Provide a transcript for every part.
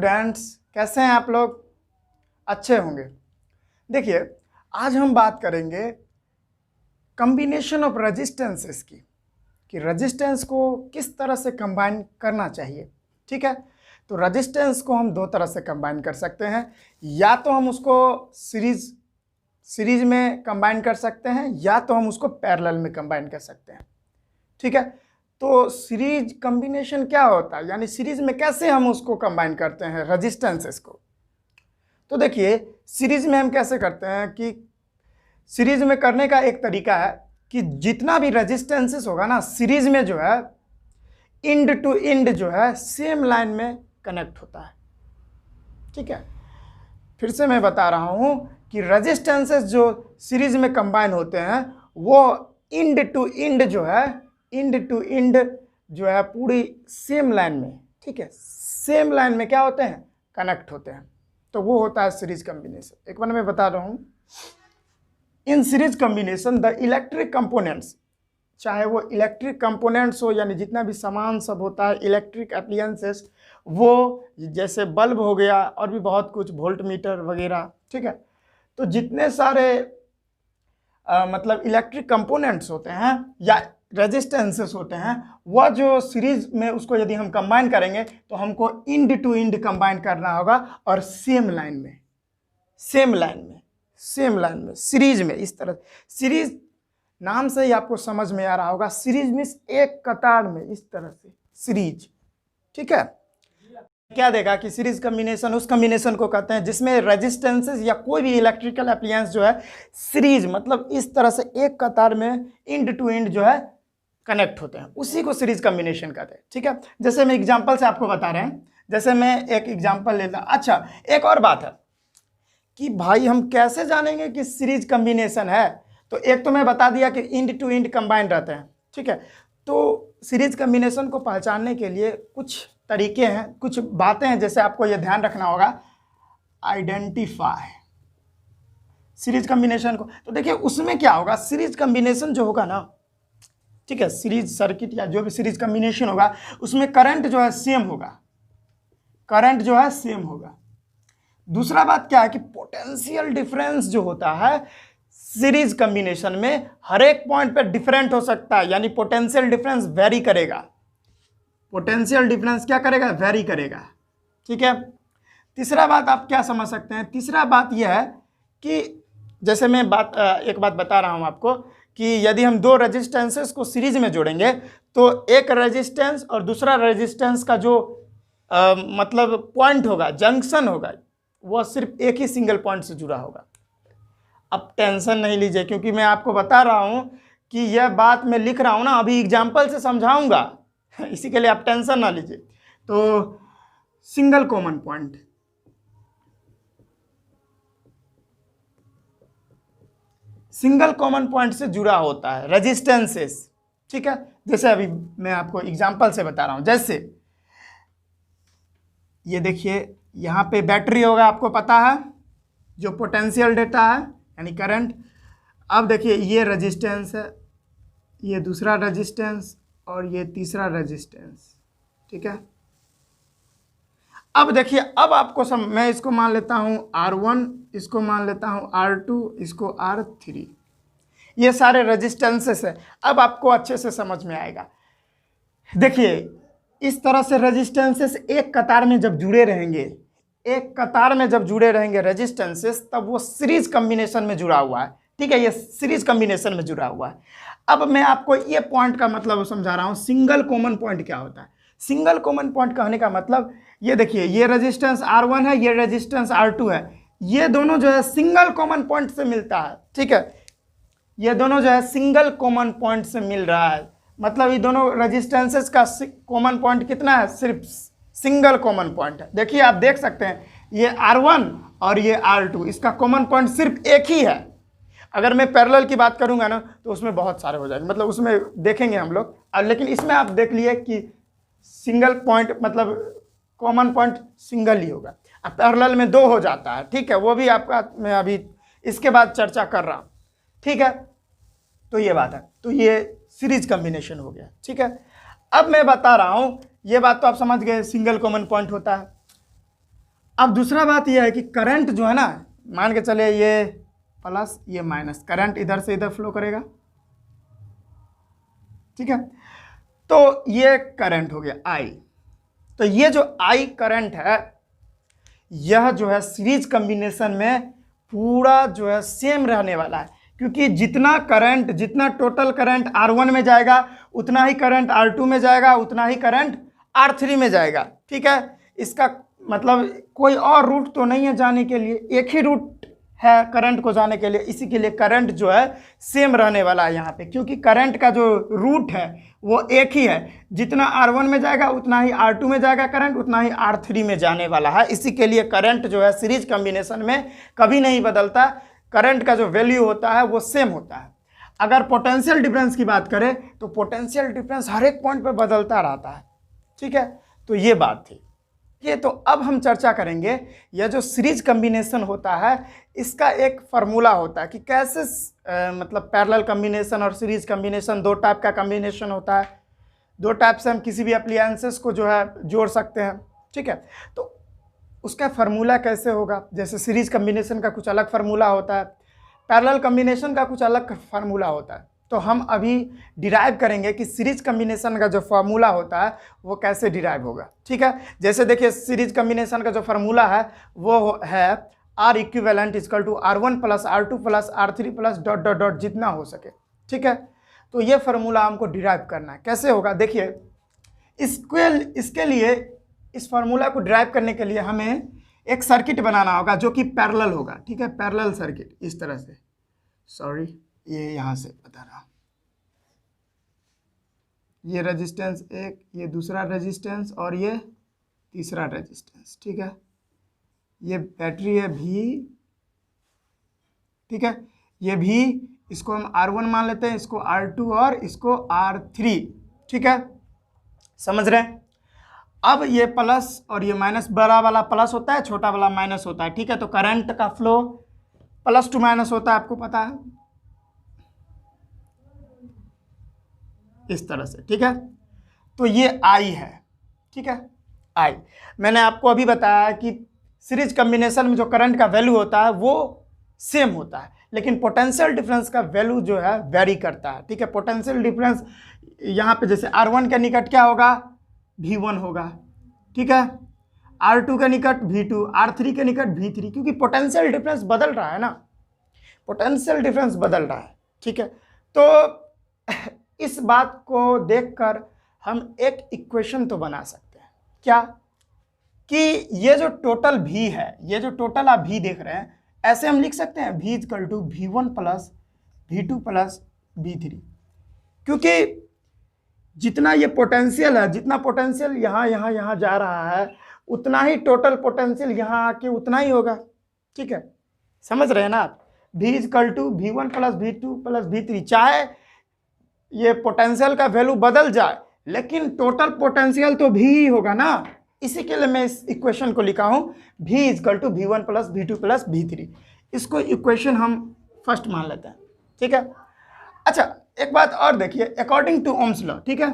Students, कैसे हैं आप लोग? अच्छे होंगे। देखिए, आज हम बात करेंगे कॉम्बिनेशन ऑफ रेजिस्टेंसेस की, कि रेजिस्टेंस को किस तरह से कंबाइन करना चाहिए। ठीक है, तो रेजिस्टेंस को हम दो तरह से कंबाइन कर सकते हैं। या तो हम उसको सीरीज में कंबाइन कर सकते हैं, या तो हम उसको पैरेलल में कंबाइन कर सकते हैं। ठीक है, तो सीरीज कॉम्बिनेशन क्या होता है, यानी सीरीज में कैसे हम उसको कंबाइन करते हैं रेजिस्टेंसेस को। तो देखिए, सीरीज में हम कैसे करते हैं कि सीरीज में करने का एक तरीका है कि जितना भी रेजिस्टेंसेस होगा ना, सीरीज में जो है इंड टू इंड जो है सेम लाइन में कनेक्ट होता है। ठीक है, फिर से मैं बता रहा हूं कि रेजिस्टेंसेस जो सीरीज में कंबाइन होते हैं वो इंड टू इंड जो है पूरी सेम लाइन में, ठीक है, सेम लाइन में क्या होते हैं, कनेक्ट होते हैं। तो वो होता है सीरीज कॉम्बिनेशन। एक बार मैं बता रहा हूं, in series combination the electric components, चाहे वो इलेक्ट्रिक कंपोनेंट्स हो, यानी जितना भी सामान सब होता है इलेक्ट्रिक एप्लियंसेस, वो जैसे बल्ब हो गया और भी बहुत कुछ, वोल्ट मीटर वगैरह। ठीक है, तो जितने सारे मतलब इलेक्ट्रिक कंपोनेंट्स होते हैं या रेजिस्टेंसेस होते हैं, वह जो सीरीज में उसको यदि हम कंबाइन करेंगे तो हमको इंड टू इंड कंबाइन करना होगा और सेम लाइन में सीरीज में। इस तरह सीरीज नाम से ही आपको समझ में आ रहा होगा, सीरीज मीन्स एक कतार में, इस तरह से सीरीज। ठीक है, क्या देगा कि सीरीज कॉम्बिनेशन उस कॉम्बिनेशन को कहते हैं जिसमें रेजिस्टेंसेस या कोई भी इलेक्ट्रिकल एप्लायंस जो है सीरीज मतलब इस तरह से एक कतार में इंड टू इंड जो है कनेक्ट होते हैं, उसी को सीरीज कॉम्बिनेशन कहते हैं। ठीक है, जैसे मैं एग्जांपल से आपको बता रहे हैं, जैसे मैं एक एग्जांपल लेता। अच्छा, एक और बात है कि भाई हम कैसे जानेंगे कि सीरीज कॉम्बिनेशन है। तो एक तो मैं बता दिया कि इंड टू इंड कंबाइन रहते हैं। ठीक है, तो सीरीज कॉम्बिनेशन को पहचानने के लिए कुछ तरीके हैं, कुछ बातें हैं, जैसे आपको यह ध्यान रखना होगा, आइडेंटिफाई सीरीज कॉम्बिनेशन को। तो देखिए उसमें क्या होगा, सीरीज कॉम्बिनेशन जो होगा ना, ठीक है, सीरीज सर्किट या जो भी सीरीज कॉम्बिनेशन होगा उसमें करंट जो है सेम होगा। दूसरा बात क्या है कि पोटेंशियल डिफरेंस जो होता है सीरीज कॉम्बिनेशन में हर एक पॉइंट पे डिफरेंट हो सकता है, यानी पोटेंशियल डिफरेंस वेरी करेगा। पोटेंशियल डिफरेंस क्या करेगा, वेरी करेगा। ठीक है, तीसरा बात आप क्या समझ सकते हैं, तीसरा बात यह है कि जैसे मैं एक बात बता रहा हूं आपको कि यदि हम दो रेजिस्टेंसेस को सीरीज में जोड़ेंगे तो एक रेजिस्टेंस और दूसरा रेजिस्टेंस का जो मतलब पॉइंट होगा, जंक्शन होगा, वह सिर्फ एक ही सिंगल पॉइंट से जुड़ा होगा। अब टेंशन नहीं लीजिए, क्योंकि मैं आपको बता रहा हूं कि यह बात मैं लिख रहा हूं ना, अभी एग्जाम्पल से समझाऊंगा, इसी के लिए आप टेंशन ना लीजिए। तो सिंगल कॉमन पॉइंट से जुड़ा होता है रेजिस्टेंसेस। ठीक है, जैसे अभी मैं आपको एग्जाम्पल से बता रहा हूं, जैसे ये देखिए यहां पे बैटरी होगा, आपको पता है, जो पोटेंशियल देता है यानी करंट। अब देखिए ये रेजिस्टेंस है, ये दूसरा रेजिस्टेंस और ये तीसरा रेजिस्टेंस। ठीक है, अब देखिए, अब आपको मैं इसको मान लेता हूं R1, इसको मान लेता हूं R2, इसको R3, ये सारे रेजिस्टेंसेस है। अब आपको अच्छे से समझ में आएगा। देखिए इस तरह से रेजिस्टेंसेस एक कतार में जब जुड़े रहेंगे रेजिस्टेंसेस, तब वो सीरीज कॉम्बिनेशन में जुड़ा हुआ है। ठीक है, ये सीरीज कॉम्बिनेशन में जुड़ा हुआ है। अब मैं आपको ये पॉइंट का मतलब समझा रहा हूं, सिंगल कॉमन पॉइंट क्या होता है। सिंगल कॉमन पॉइंट कहने का मतलब ये देखिए, ये रेजिस्टेंस R1 है, ये रेजिस्टेंस R2 है, ये दोनों जो है सिंगल कॉमन पॉइंट से मिलता है। ठीक है, ये दोनों जो है सिंगल कॉमन पॉइंट से मिल रहा है, मतलब ये दोनों रेजिस्टेंसेस का कॉमन पॉइंट कितना है, सिर्फ सिंगल कॉमन पॉइंट है। देखिए आप देख सकते हैं, ये R1 और ये R2, इसका कॉमन पॉइंट सिर्फ एक ही है। अगर मैं पैरेलल की बात करूंगा ना तो उसमें बहुत सारे हो जाएंगे, मतलब उसमें देखेंगे हम लोग, लेकिन इसमें आप देख लिए कि सिंगल पॉइंट मतलब कॉमन पॉइंट सिंगल ही होगा। अब पैरेलल में दो हो जाता है। ठीक है, वो भी आपका मैं अभी इसके बाद चर्चा कर रहा हूं। ठीक है, तो ये बात है, तो ये सीरीज कॉम्बिनेशन हो गया। ठीक है, अब मैं बता रहा हूं, ये बात तो आप समझ गए, सिंगल कॉमन पॉइंट होता है। अब दूसरा बात यह है कि करंट जो है ना, मान के चले ये प्लस ये माइनस, करंट इधर से इधर फ्लो करेगा, ठीक है। तो ये करंट हो गया आई। तो ये जो आई करंट है, यह जो है सीरीज कॉम्बिनेशन में पूरा जो है सेम रहने वाला है, क्योंकि जितना करंट, जितना टोटल करंट R1 में जाएगा उतना ही करंट R2 में जाएगा, उतना ही करंट R3 में जाएगा, ठीक है। इसका मतलब कोई और रूट तो नहीं है जाने के लिए, एक ही रूट है करंट को जाने के लिए, इसी के लिए करंट जो है सेम रहने वाला है यहाँ पे, क्योंकि करंट का जो रूट है वो एक ही है, जितना R1 में जाएगा उतना ही R2 में जाएगा करंट, उतना ही R3 में जाने वाला है। इसी के लिए करंट जो है सीरीज कॉम्बिनेशन में कभी नहीं बदलता, करंट का जो वैल्यू होता है वो सेम होता है। अगर पोटेंशियल डिफरेंस की बात करें तो पोटेंशियल डिफरेंस हर एक पॉइंट पर बदलता रहता है, ठीक है। तो ये बात थी ये। तो अब हम चर्चा करेंगे यह जो सीरीज कॉम्बिनेशन होता है इसका एक फार्मूला होता है कि कैसे मतलब पैरेलल कॉम्बिनेशन और सीरीज कॉम्बिनेशन दो टाइप का कॉम्बिनेशन होता है, दो टाइप से हम किसी भी अप्लायंसेस को जो है जोड़ सकते हैं, ठीक है। तो उसका फार्मूला कैसे होगा, जैसे सीरीज कॉम्बिनेशन का कुछ अलग फार्मूला होता है, पैरेलल कॉम्बिनेशन का कुछ अलग फार्मूला होता है। तो हम अभी डिराइव करेंगे कि सीरीज कॉम्बिनेशन का जो फार्मूला होता है वो कैसे डिराइव होगा, ठीक है। जैसे देखिए सीरीज कॉम्बिनेशन का जो फार्मूला है वो है R equivalent equal to R1 plus R2 plus R3 plus dot dot dot जितना हो सके, ठीक है। तो ये फार्मूला हमको डिराइव करना है। कैसे होगा देखिए, इसके लिए इस फार्मूला को डिराइव करने के लिए हमें एक सर्किट बनाना होगा जो कि पैरेलल होगा, ठीक है। पैरेलल सर्किट इस तरह से, सॉरी ये यहाँ से बता रहा हूँ, ये रेजिस्टेंस एक, ये दूसरा रेजिस्टेंस और ये तीसरा रेजिस्टेंस, ठीक है। ये बैटरी है भी, ठीक है। ये भी, इसको हम R1 मान लेते हैं, इसको R2 और इसको R3, ठीक है। समझ रहे हैं। अब ये प्लस और ये माइनस, बड़ा वाला प्लस होता है, छोटा वाला माइनस होता है, ठीक है। तो करंट का फ्लो प्लस टू माइनस होता है, आपको पता है, इस तरह से, ठीक है। तो ये I है, ठीक है, I। मैंने आपको अभी बताया कि सीरीज कॉम्बिनेशन में जो करंट का वैल्यू होता है वो सेम होता है, लेकिन पोटेंशियल डिफरेंस का वैल्यू जो है वेरी करता है, ठीक है। पोटेंशियल डिफरेंस यहाँ पे जैसे R1 के निकट क्या होगा, V1 होगा, ठीक है। R2 के निकट V2, R3 के निकट V3, क्योंकि पोटेंशियल डिफरेंस बदल रहा है ना, पोटेंशियल डिफरेंस बदल रहा है, ठीक है। तो इस बात को देखकर हम एक इक्वेशन तो बना सकते हैं, क्या, कि ये जो टोटल V है, ये जो टोटल आप V देख रहे हैं, ऐसे हम लिख सकते हैं V equal to V1 plus V2 plus V3, क्योंकि जितना ये पोटेंशियल है, जितना पोटेंशियल यहाँ जा रहा है उतना ही टोटल पोटेंशियल यहाँ आके उतना ही होगा, ठीक है। समझ रहे हैं ना आप। V equal to V1 plus V2 plus V3, चाहे ये पोटेंशियल का वैल्यू बदल जाए लेकिन टोटल पोटेंशियल तो भी ही होगा ना, इसी के लिए मैं इस इक्वेशन को लिखा हूँ V equal to V1 plus V2 plus V3। इसको इक्वेशन हम फर्स्ट मान लेते हैं, ठीक है। अच्छा एक बात और देखिए, अकॉर्डिंग टू ओम्स लॉ, ठीक है,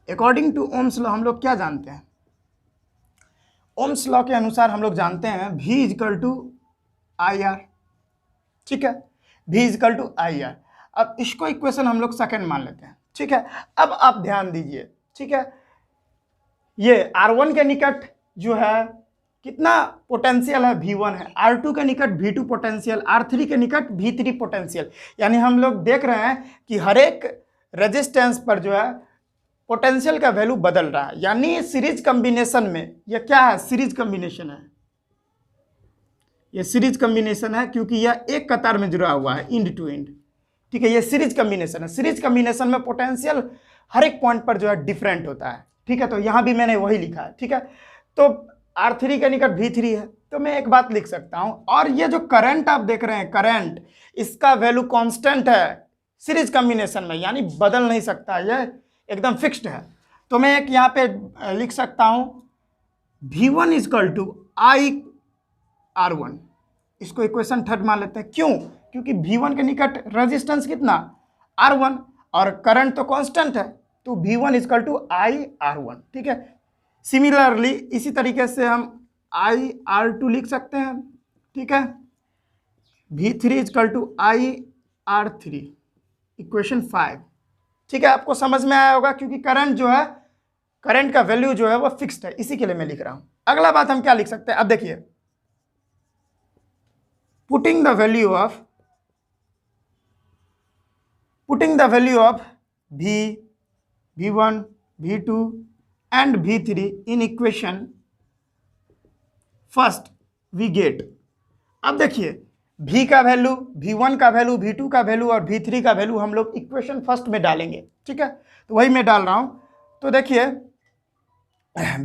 अकॉर्डिंग टू ओम्स लॉ हम लोग क्या जानते हैं, ओम्स लॉ के अनुसार हम लोग जानते हैं V इक्वल टू IR, ठीक है, V इक्वल टू IR। अब इसको इक्वेशन हम लोग सेकंड मान लेते हैं, ठीक है। अब आप ध्यान दीजिए, ठीक है, ये R1 के निकट जो है कितना पोटेंशियल है, V1 है, R2 के निकट V2 पोटेंशियल, R3 के निकट V3 पोटेंशियल। यानी हम लोग देख रहे हैं कि हर एक रेजिस्टेंस पर जो है पोटेंशियल का वैल्यू बदल रहा है, यानी सीरीज कॉम्बिनेशन में यह क्या है, सीरीज कॉम्बिनेशन है, ये सीरीज कॉम्बिनेशन है क्योंकि यह एक कतार में जुड़ा हुआ है, इंड टू इंड, ठीक है। ये सीरीज कॉम्बिनेशन है। सीरीज कॉम्बिनेशन में पोटेंशियल हर एक पॉइंट पर जो है डिफरेंट होता है, ठीक है। तो यहाँ भी मैंने वही लिखा है, ठीक है। तो R3 के निकट V3 है, तो मैं एक बात लिख सकता हूँ, और ये जो करंट आप देख रहे हैं, करंट, इसका वैल्यू कांस्टेंट है सीरीज कॉम्बिनेशन में, यानी बदल नहीं सकता, ये एकदम फिक्स्ड है। तो मैं एक यहाँ पे लिख सकता हूँ V1 इक्वल टू IR1, इसको इक्वेशन थर्ड मान लेते हैं। क्यों, क्योंकि V1 के निकट रेजिस्टेंस कितना, R1, और करंट तो कांस्टेंट है, तो V1 इक्वल टू IR1, ठीक है। सिमिलरली इसी तरीके से हम IR2 लिख सकते हैं, ठीक है। V3 is equal to IR3, equation 5, ठीक है। आपको समझ में आया होगा, क्योंकि करंट जो है, करंट का वैल्यू जो है वो फिक्स्ड है, इसी के लिए मैं लिख रहा हूं। अगला बात हम क्या लिख सकते हैं, अब देखिए, putting the value of V, V1, V2 and V3 in equation first we get. अब देखिए, V का वैल्यू, V1 का वैल्यू, V2 का वैल्यू और V3 का वैल्यू हम लोग इक्वेशन फर्स्ट में डालेंगे, ठीक है। तो वही मैं डाल रहा हूं। तो देखिए,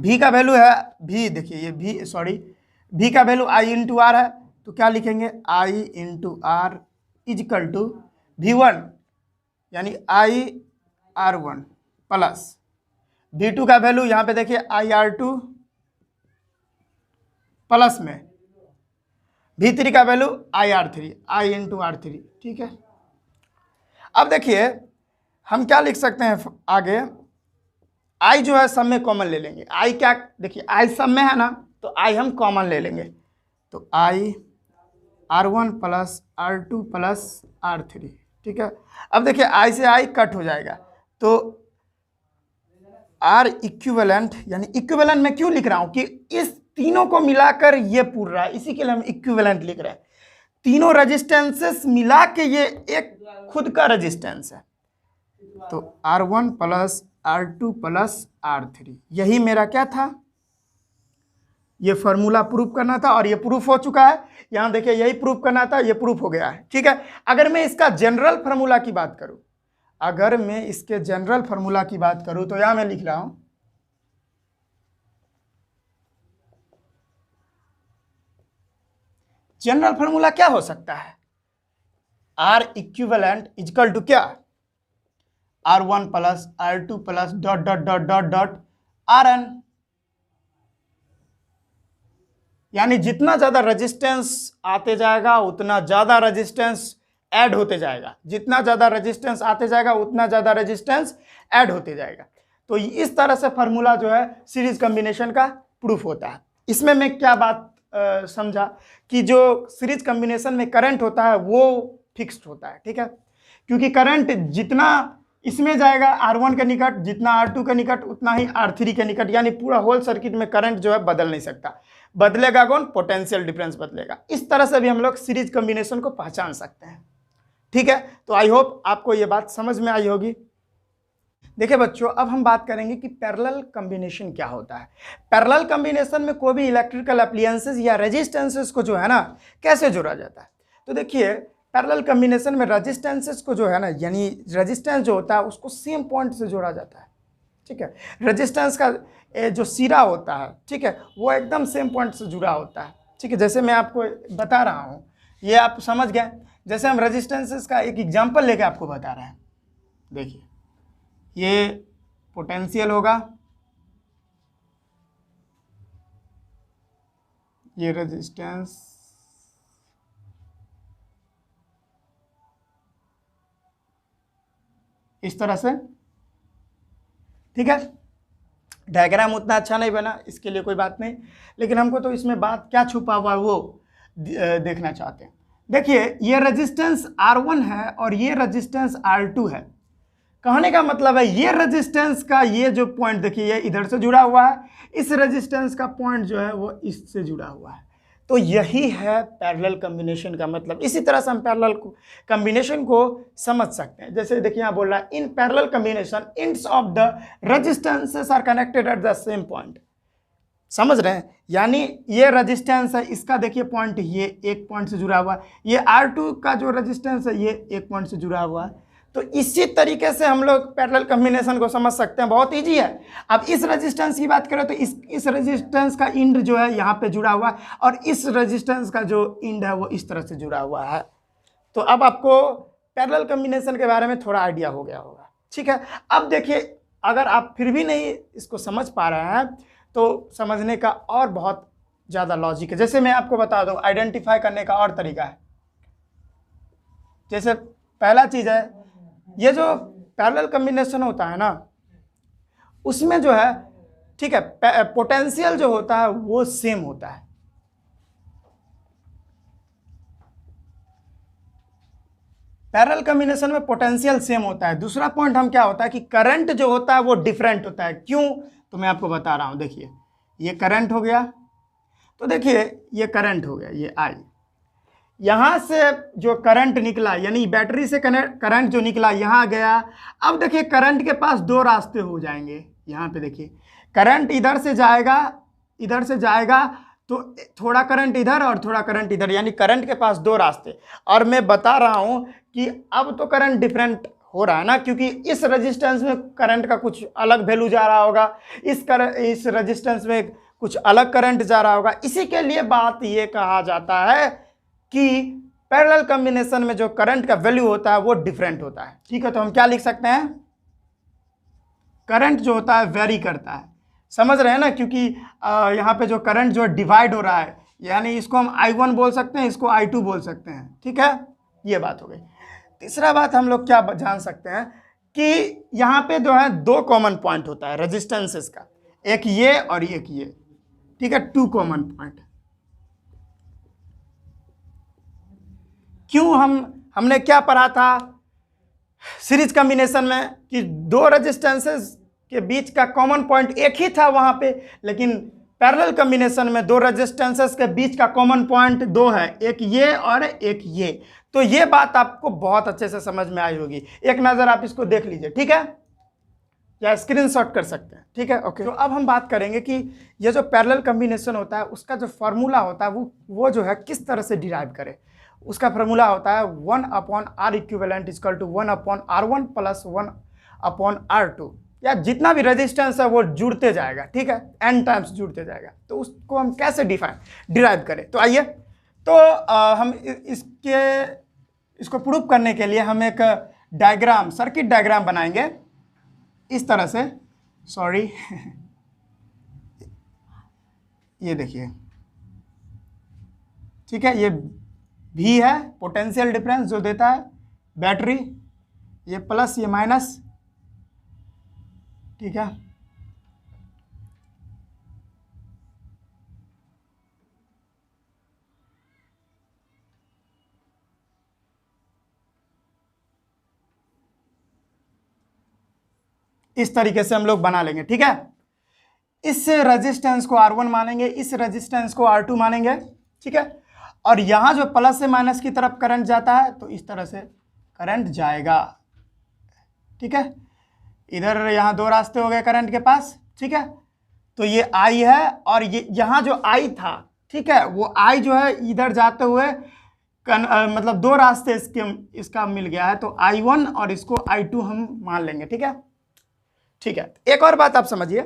V का वैल्यू है, देखिए ये V का वैल्यू I इंटू आर है, तो क्या लिखेंगे, I into R equal to V1 यानी IR1 प्लस V2 का वैल्यू यहाँ पे देखिए IR2 प्लस में V3 का value IR3, I into R3, ठीक है। अब देखिए हम क्या लिख सकते हैं आगे, I जो है सब में कॉमन ले लेंगे। I क्या, देखिए I सब में है ना, तो I हम कॉमन ले लेंगे, तो IR1 plus R2 plus R3, ठीक है। अब देखिए I से I कट हो जाएगा, तो R इक्विवेलेंट, यानी इक्विवेलेंट में क्यों लिख रहा हूं कि इस तीनों को मिलाकर ये पूर रहा है, इसी के लिए हम इक्विवेलेंट लिख रहे हैं। तीनों रेजिस्टेंसेस मिला के ये एक खुद का रेजिस्टेंस है, तो R1 plus R2 plus R3, यही मेरा क्या था, ये फॉर्मूला प्रूफ करना था, और ये प्रूफ हो चुका है। यहां देखिए यही प्रूफ करना था, ये प्रूफ हो गया है, ठीक है। अगर मैं इसका जनरल फार्मूला की बात करूं, अगर मैं इसके जनरल फार्मूला की बात करूं, तो यहां मैं लिख रहा हूं, जनरल फार्मूला क्या हो सकता है, R इक्विवेलेंट इजकल टू क्या, R1 plus R2 plus dot dot dot dot dot Rn, यानी जितना ज्यादा रेजिस्टेंस आते जाएगा उतना ज्यादा रेजिस्टेंस ऐड होते जाएगा, जितना ज्यादा रेजिस्टेंस आते जाएगा उतना ज्यादा रेजिस्टेंस ऐड होते जाएगा। तो इस तरह से फार्मूला जो है सीरीज कॉम्बिनेशन का प्रूफ होता है। इसमें मैं क्या बात समझा कि जो सीरीज कॉम्बिनेशन में करंट होता है वो फिक्स्ड होता है, ठीक है, क्योंकि करंट जितना इसमें जाएगा R1 के निकट, जितना R2 के निकट उतना ही R3 के निकट, यानी पूरा होल सर्किट में करंट जो है बदल नहीं सकता। बदलेगा कौन, पोटेंशियल डिफरेंस बदलेगा। इस तरह से भी हम लोग सीरीज कॉम्बिनेशन को पहचान सकते हैं, ठीक है। तो आई होप आपको ये बात समझ में आई होगी। देखिए बच्चों, अब हम बात करेंगे कि पैरेलल कॉम्बिनेशन क्या होता है। पैरेलल कॉम्बिनेशन में कोई भी इलेक्ट्रिकल अप्लायंसेस या रेजिस्टेंसेस को जो है ना कैसे जोड़ा जाता है। तो देखिए पैरेलल कॉम्बिनेशन में रेजिस्टेंसेस को जो है ना, यानी रेजिस्टेंस जो होता है उसको सेम पॉइंट से जोड़ा जाता है, ठीक है। रेजिस्टेंस का जो सिरा होता है, ठीक है, वो एकदम सेम पॉइंट से जुड़ा होता है, ठीक है। जैसे मैं आपको बता रहा हूँ, ये आप समझ गए। जैसे हम रेजिस्टेंसेस का एक एग्जांपल लेके आपको बता रहे हैं। देखिए ये पोटेंशियल होगा, ये रेजिस्टेंस, इस तरह से, ठीक है। डायग्राम उतना अच्छा नहीं बना, इसके लिए कोई बात नहीं, लेकिन हमको तो इसमें बात क्या छुपा हुआ है वो देखना चाहते हैं। देखिए ये रेजिस्टेंस R1 है और ये रेजिस्टेंस R2 है। कहने का मतलब है ये रेजिस्टेंस का ये जो पॉइंट देखिए ये इधर से जुड़ा हुआ है, इस रेजिस्टेंस का पॉइंट जो है वो इससे जुड़ा हुआ है। तो यही है पैरेलल कॉम्बिनेशन का मतलब। इसी तरह से हम पैरेलल कॉम्बिनेशन को समझ सकते हैं। जैसे देखिए यहाँ बोल रहा है in parallel combination ends of the resistances are connected at the same point. समझ रहे हैं, यानी ये रेजिस्टेंस है, इसका देखिए पॉइंट ये एक पॉइंट से जुड़ा हुआ है, ये R2 का जो रेजिस्टेंस है ये एक पॉइंट से जुड़ा हुआ है। तो इसी तरीके से हम लोग पैरेलल कॉम्बिनेशन को समझ सकते हैं, बहुत इजी है। अब इस रेजिस्टेंस की बात करें तो इस रेजिस्टेंस का इंड जो है यहाँ पे जुड़ा हुआ है और इस रेजिस्टेंस का जो इंड है वो इस तरह से जुड़ा हुआ है। तो अब आपको पैरेलल कॉम्बिनेशन के बारे में थोड़ा आइडिया हो गया होगा, ठीक है। अब देखिए अगर आप फिर भी नहीं इसको समझ पा रहे हैं तो समझने का और बहुत ज़्यादा लॉजिक है। जैसे मैं आपको बता दूं, आइडेंटिफाई करने का और तरीका है। जैसे पहला चीज़ है, ये जो पैरेलल कॉम्बिनेशन होता है ना, उसमें जो है ठीक है, पोटेंशियल जो होता है वो सेम होता है। पैरेलल कॉम्बिनेशन में पोटेंशियल सेम होता है। दूसरा पॉइंट हम क्या होता है कि करंट जो होता है वो डिफरेंट होता है। क्यों? तो मैं आपको बता रहा हूं। देखिए ये करंट हो गया, तो देखिए ये करंट हो गया, ये आई, यहां से जो करंट निकला यानी बैटरी से करंट जो निकला यहां गया। अब देखिए करंट के पास दो रास्ते हो जाएंगे। यहां पे देखिए करंट इधर से जाएगा, इधर से जाएगा, तो थोड़ा करंट इधर और थोड़ा करंट इधर, यानी करंट के पास दो रास्ते। और मैं बता रहा हूं कि अब तो करंट डिफरेंट हो रहा है ना, क्योंकि इस रेजिस्टेंस में करंट का कुछ अलग वैल्यू जा रहा होगा, इस रेजिस्टेंस में कुछ अलग करंट जा रहा होगा। इसी के लिए बात ये कहा जाता है कि पैरेलल कॉम्बिनेशन में जो करंट का वैल्यू होता है वो डिफरेंट होता है। ठीक है, तो हम क्या लिख सकते हैं? करंट जो होता है वेरी करता है। समझ रहे हैं ना? क्योंकि यहाँ पे जो करंट जो डिवाइड हो रहा है, यानी इसको हम I1 बोल सकते हैं, इसको I2 बोल सकते हैं। ठीक है, ये बात हो गई। तीसरा बात हम लोग क्या जान सकते हैं कि यहाँ पे जो है दो कॉमन पॉइंट होता है रेजिस्टेंसेस का, एक ये और एक ये। ठीक है, टू कॉमन पॉइंट। क्यों? हमने क्या पढ़ा था सीरीज कॉम्बिनेशन में कि दो रेजिस्टेंसेस के बीच का कॉमन पॉइंट एक ही था वहां पे, लेकिन पैरेलल कॉम्बिनेशन में दो रेजिस्टेंसेस के बीच का कॉमन पॉइंट दो है, एक ये और एक ये। तो ये बात आपको बहुत अच्छे से समझ में आई होगी। एक नजर आप इसको देख लीजिए, ठीक है, या स्क्रीनशॉट कर सकते हैं। ठीक है, ओके। तो अब हम बात करेंगे कि ये जो पैरेलल कॉम्बिनेशन होता है उसका जो फॉर्मूला होता है वो जो है किस तरह से डिराइव करे। उसका फॉर्मूला होता है 1/R equivalent equal to 1/R1 plus 1/R2, या जितना भी रेजिस्टेंस है वो जुड़ते जाएगा। ठीक है, n टाइम्स जुड़ते जाएगा। तो उसको हम कैसे डिराइव करें? तो आइए, तो हम इसको प्रूव करने के लिए हम एक डायग्राम, सर्किट डायग्राम बनाएंगे इस तरह से। सॉरी ये देखिए, ठीक है, ये V है पोटेंशियल डिफरेंस जो देता है बैटरी, ये प्लस ये माइनस। ठीक है, इस तरीके से हम लोग बना लेंगे। ठीक है, इस रेजिस्टेंस को R1 मानेंगे, इस रेजिस्टेंस को R2 मानेंगे। ठीक है, और यहां जो प्लस से माइनस की तरफ करंट जाता है तो इस तरह से करंट जाएगा। ठीक है, इधर यहां दो रास्ते हो गए करंट के पास। ठीक है, तो ये I है और ये यहां जो I था, ठीक है, वो I जो है इधर जाते हुए मतलब दो रास्ते इसका मिल गया है, तो I1 और इसको I2 हम मान लेंगे। ठीक है, ठीक है। एक और बात आप समझिए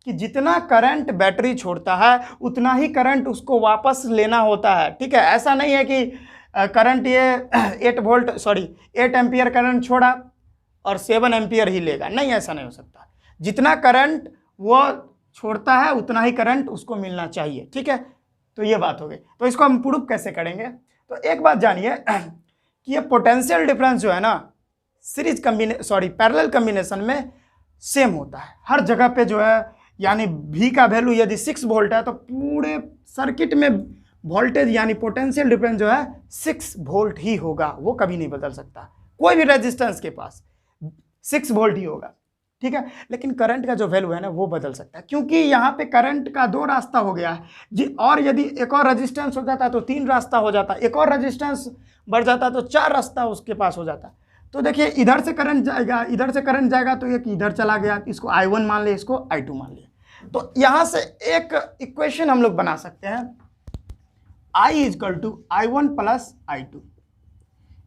कि जितना करंट बैटरी छोड़ता है उतना ही करंट उसको वापस लेना होता है। ठीक है, ऐसा नहीं है कि करंट ये 8 एम्पियर करंट छोड़ा और 7 एम्पियर ही लेगा, नहीं, ऐसा नहीं हो सकता। जितना करंट वो छोड़ता है उतना ही करंट उसको मिलना चाहिए। ठीक है, तो ये बात हो गई। तो इसको हम प्रूफ कैसे करेंगे? तो एक बात जानिए कि ये पोटेंशियल डिफरेंस जो है ना पैरेलल कॉम्बिनेशन में सेम होता है हर जगह पे जो है। यानी V का वैल्यू यदि 6 वोल्ट है तो पूरे सर्किट में वोल्टेज यानी पोटेंशियल डिफरेंस जो है 6 वोल्ट ही होगा, वो कभी नहीं बदल सकता। कोई भी रेजिस्टेंस के पास 6 वोल्ट ही होगा। ठीक है, लेकिन करंट का जो वैल्यू है ना वो बदल सकता है, क्योंकि यहाँ पे करंट का दो रास्ता हो गया है और यदि एक और रेजिस्टेंस हो जाता तो 3 रास्ता हो जाता, एक और रेजिस्टेंस बढ़ जाता तो 4 रास्ता उसके पास हो जाता। तो देखिए इधर से करंट जाएगा, इधर से करंट जाएगा, तो एक इधर चला गया, इसको I1 मान ले, इसको I2 मान ले। तो यहां से एक इक्वेशन हम लोग बना सकते हैं, I = I1 प्लस I2।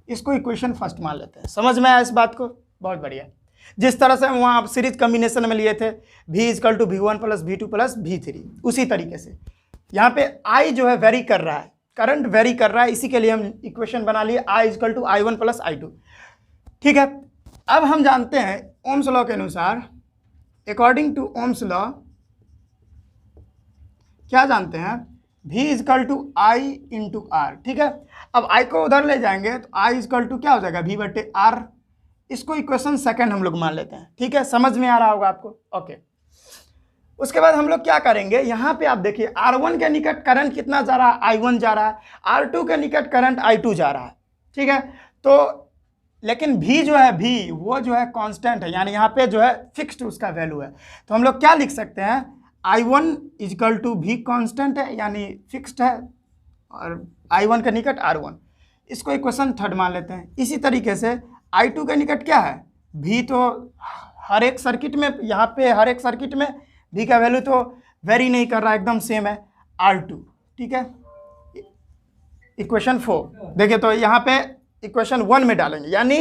इसको इक्वेशन फर्स्ट मान लेते हैं। समझ में आया इस बात को? बहुत बढ़िया। जिस तरह से हम वहां सीरीज कॉम्बिनेशन में लिए थे V = V1 plus V2 plus V3, उसी तरीके से यहाँ पे I जो है वेरी कर रहा है, करंट वेरी कर रहा है, इसी के लिए हम इक्वेशन बना लिए I = I1 प्लस I2। ठीक है, अब हम जानते हैं ओम्स लॉ के अनुसार, अकॉर्डिंग टू ओम्स लॉ क्या जानते हैं? V = I × R। ठीक है, अब I को उधर ले जाएंगे तो I = क्या हो जाएगा? V/R। इसको इक्वेशन सेकंड हम लोग मान लेते हैं। ठीक है, समझ में आ रहा होगा आपको? ओके, उसके बाद हम लोग क्या करेंगे, यहाँ पे आप देखिए R1 के निकट करंट कितना जा रहा है, I1 जा रहा है, R2 के निकट करंट I2 जा रहा है, ठीक है। तो लेकिन V जो है, V वो जो है कांस्टेंट है, यानी यहाँ पे जो है फिक्स्ड उसका वैल्यू है। तो हम लोग क्या लिख सकते हैं, I1 is equal to V constant है यानी फिक्स्ड है, और I1 के निकट R1, इसको इक्वेशन थर्ड मान लेते हैं। इसी तरीके से I2 के निकट क्या है, V, तो हर एक सर्किट में, यहाँ पे हर एक सर्किट में V का वैल्यू तो वेरी नहीं कर रहा, एकदम सेम है, R2, ठीक है। इक्वेशन 4 देखिए, तो यहाँ पे इक्वेशन 1 में डालेंगे, यानी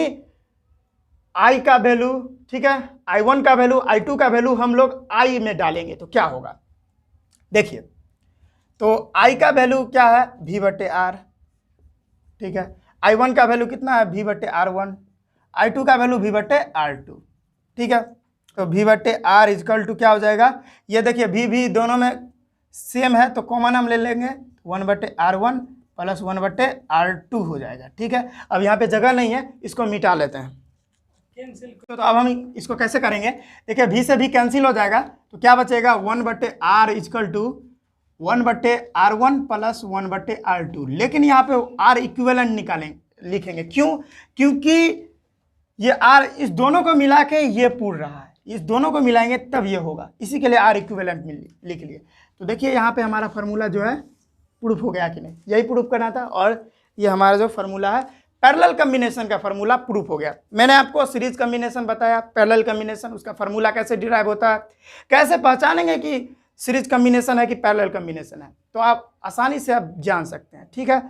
I का वैल्यू, ठीक है, I1 का वैल्यू, I2 का वैल्यू हम लोग I में डालेंगे तो क्या होगा, देखिए। तो I का वैल्यू क्या है, V/R, ठीक है। I1 का वैल्यू कितना है, V/R1, I2 का वैल्यू V/R2, ठीक है। तो V/R इजकल टू क्या हो जाएगा, ये देखिए V दोनों में सेम है तो कॉमन हम ले लेंगे, 1/R1 प्लस 1/R2 हो जाएगा, ठीक है। अब यहाँ पे जगह नहीं है, इसको मिटा लेते हैं। तो अब हम इसको कैसे करेंगे, देखिए V से V कैंसिल हो जाएगा, तो क्या बचेगा, 1/R is equal to 1/R1 plus 1/R2, लेकिन यहाँ पे R इक्विवेलेंट निकालेंगे, लिखेंगे, क्यों, क्योंकि ये R इस दोनों को मिला के ये पूर्ण रहा है, इस दोनों को मिलाएंगे तब ये होगा, इसी के लिए R इक्विवेलेंट लिख लिए। तो देखिए यहाँ पे हमारा फार्मूला जो है प्रूफ हो गया कि नहीं, यही प्रूफ करना था, और ये हमारा जो फार्मूला है पैरेलल कॉम्बिनेशन का फार्मूला प्रूफ हो गया। मैंने आपको सीरीज कॉम्बिनेशन बताया, पैरेलल कॉम्बिनेशन, उसका फार्मूला कैसे डिराइव होता है, कैसे पहचानेंगे कि सीरीज कॉम्बिनेशन है कि पैरेलल कॉम्बिनेशन है, तो आप आसानी से आप जान सकते हैं, ठीक है।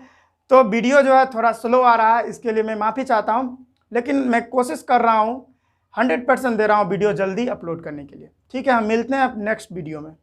तो वीडियो जो है थोड़ा स्लो आ रहा है, इसके लिए मैं माफ़ी चाहता हूँ, लेकिन मैं कोशिश कर रहा हूँ, 100% दे रहा हूँ वीडियो जल्दी अपलोड करने के लिए, ठीक है। हम मिलते हैं अब नेक्स्ट वीडियो में।